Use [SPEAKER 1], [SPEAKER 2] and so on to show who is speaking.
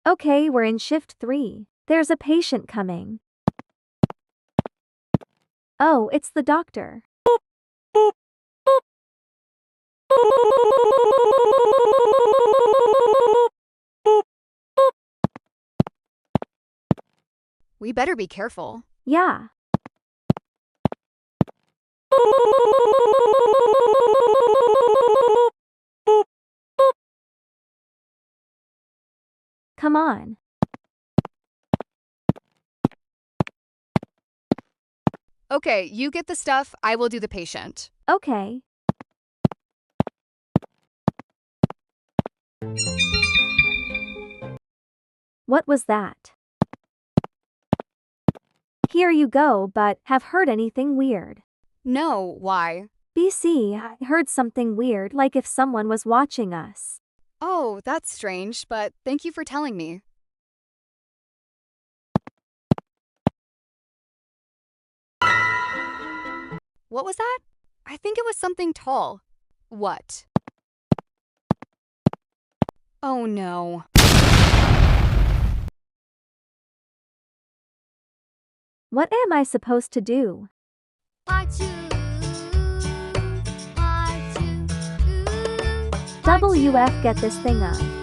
[SPEAKER 1] Okay, we're in shift 3. There's a patient coming. Oh, it's the doctor.
[SPEAKER 2] We better be careful.
[SPEAKER 1] Yeah. Come on.
[SPEAKER 2] Okay, you get the stuff, I will do the patient.
[SPEAKER 1] Okay. What was that? Here you go, but have heard anything weird?
[SPEAKER 2] No, why?
[SPEAKER 1] BC, I heard something weird, like if someone was watching us.
[SPEAKER 2] Oh, that's strange, but thank you for telling me. What was that? I think it was something tall. What? Oh no.
[SPEAKER 1] What am I supposed to do? WF, get this thing up.